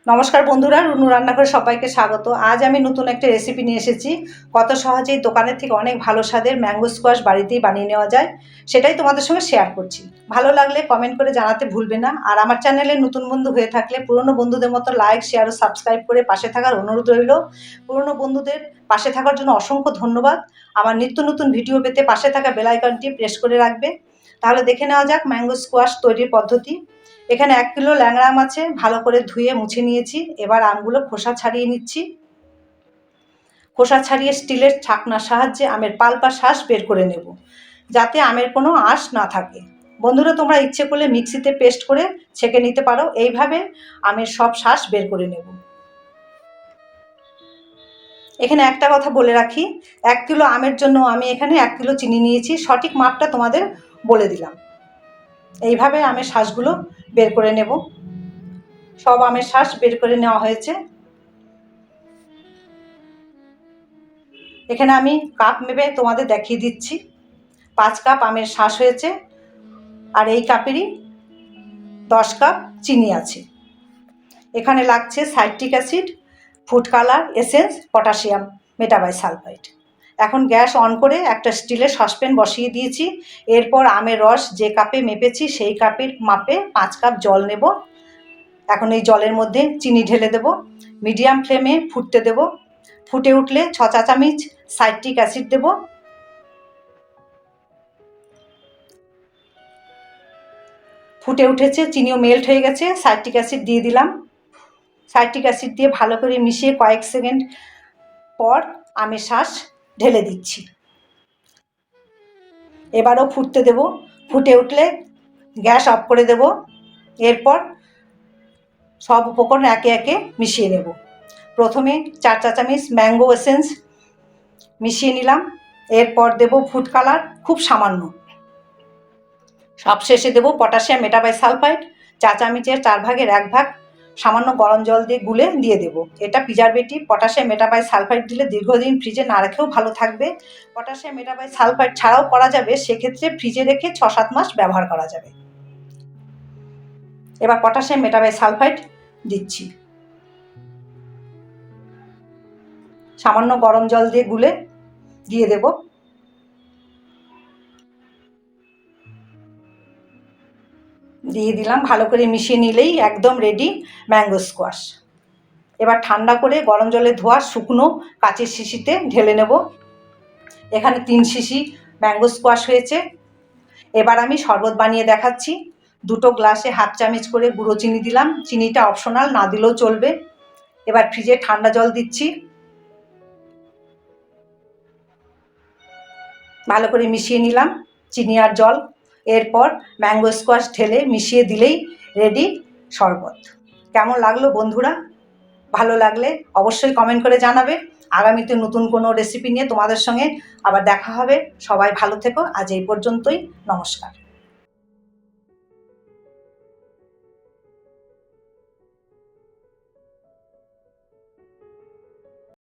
নমস্কার বন্ধুরা, রুনু রান্নাঘরে সবাইকে স্বাগত। আজ আমি নতুন একটা রেসিপি নিয়ে এসেছি। কত সহজেই দোকানের থেকে অনেক ভালো স্বাদের ম্যাঙ্গো স্কোয়াশ বাড়িতেই বানিয়ে নেওয়া যায়, সেটাই তোমাদের সঙ্গে শেয়ার করছি। ভালো লাগলে কমেন্ট করে জানাতে ভুলবে না। আর আমার চ্যানেলে নতুন বন্ধু হয়ে থাকলে পুরনো বন্ধুদের মতো লাইক, শেয়ার ও সাবস্ক্রাইব করে পাশে থাকার অনুরোধ রইল। পুরনো বন্ধুদের পাশে থাকার জন্য অসংখ্য ধন্যবাদ। আমার নিত্য নতুন ভিডিও পেতে পাশে থাকা বেল আইকনটি প্রেস করে রাখবে। তাহলে দেখে নেওয়া যাক ম্যাঙ্গো স্কোয়াশ তৈরির পদ্ধতি। এখানে 1 কিলো ল্যাংড়া আম আছে, ভালো করে ধুয়ে মুছে নিয়েছি। এবার আমগুলো খোসা ছাড়িয়ে নিচ্ছি। খোসা ছাড়িয়ে স্টিলের ছাকনার সাহায্যে আমের পাল্প আর শাঁস বের করে নেব, যাতে আমের কোনো আঁশ না থাকে। বন্ধুরা, তোমরা ইচ্ছে করলে মিক্সিতে পেস্ট করে ছেঁকে নিতে পারো। এইভাবে আমের সব শাঁস বের করে নেব। এখানে একটা কথা বলে রাখি, 1 কিলো আমের জন্য আমি এখানে 1 কিলো চিনি নিয়েছি। সঠিক মাপটা তোমাদের বলে দিলাম। এইভাবে আমের শাঁসগুলো বের করে নেব। সব আমের শাঁস বের করে নেওয়া হয়েছে। এখানে আমি কাপ মেপে তোমাদের দেখিয়ে দিচ্ছি। 5 কাপ আমের শাঁস হয়েছে, আর এই কাপেরই 10 কাপ চিনি আছে। এখানে লাগছে citric acid, food colour, essence, potassium metabisulphite. এখন গ্যাস অন করে একটা স্টিলের সসপ্যান বসিয়ে দিয়েছি। এরপর আমের রস যে কাপে মেপেছি সেই কাপের মাপে 5 কাপ জল নেব। এখন এই জলের মধ্যে চিনি ঢেলে দেব। মিডিয়াম ফ্লেমে ফুটতে দেব। ফুটে উঠলে 6 চা চামচ সাইট্রিক অ্যাসিড দেব। ফুটে উঠেছে, চিনিও মেল্ট হয়ে গেছে। সাইট্রিক অ্যাসিড দিয়ে দিলাম। সাইট্রিক অ্যাসিড দিয়ে ভালো করে মিশিয়ে কয়েক সেকেন্ড পর আমের শাঁস ঢেলে দিচ্ছি। এবারও ফুটতে দেব। ফুটে উঠলে গ্যাস অফ করে দেব। এরপর সব উপকরণ একে একে মিশিয়ে নেব। প্রথমে 4 চা চামচ ম্যাঙ্গো এসেন্স মিশিয়ে নিলাম। এরপর দেব ফুড কালার, খুব সামান্য। সবশেষে দেব পটাশিয়াম মেটাবাইসালফাইড, চা চামচের 4 ভাগের 1 ভাগ সামান্য গরম জল দিয়ে গুলে দিয়ে দেব। এটা প্রিজারভেটিভ। পটাশিয়াম মেটাবাইসালফাইড দিলে দীর্ঘদিন ফ্রিজে না রেখেও ভালো থাকবে। পটাশিয়াম মেটাবাইসালফাইড ছাড়াও করা যাবে, সেক্ষেত্রে ফ্রিজে রেখে 6-7 মাস ব্যবহার করা যাবে। এবার পটাশিয়াম মেটাবাইসালফাইড দিচ্ছি। সামান্য গরম জল দিয়ে গুলে দিয়ে দেব। দিয়ে দিলাম। ভালো করে মিশিয়ে নিলেই একদম রেডি ম্যাঙ্গো স্কোয়াশ। এবার ঠান্ডা করে গরম জলে ধোয়া শুকনো কাচের শিশিতে ঢেলে নেব। এখানে 3 শিশি ম্যাঙ্গো স্কোয়াশ হয়েছে। এবার আমি শরবত বানিয়ে দেখাচ্ছি। 2 গ্লাসে 1/2 চামচ করে গুঁড়ো চিনি দিলাম। চিনিটা অপশনাল, না দিলেও চলবে। এবার ফ্রিজে ঠান্ডা জল দিচ্ছি। ভালো করে মিশিয়ে নিলাম চিনি আর জল। এরপর ম্যাঙ্গো স্কোয়াশ ঢেলে মিশিয়ে দিলেই রেডি শরবত। কেমন লাগলো বন্ধুরা? ভালো লাগলে অবশ্যই কমেন্ট করে জানাবে। আগামীতে নতুন কোনো রেসিপি নিয়ে তোমাদের সঙ্গে আবার দেখা হবে। সবাই ভালো থেকো। আজ এই পর্যন্তই। নমস্কার।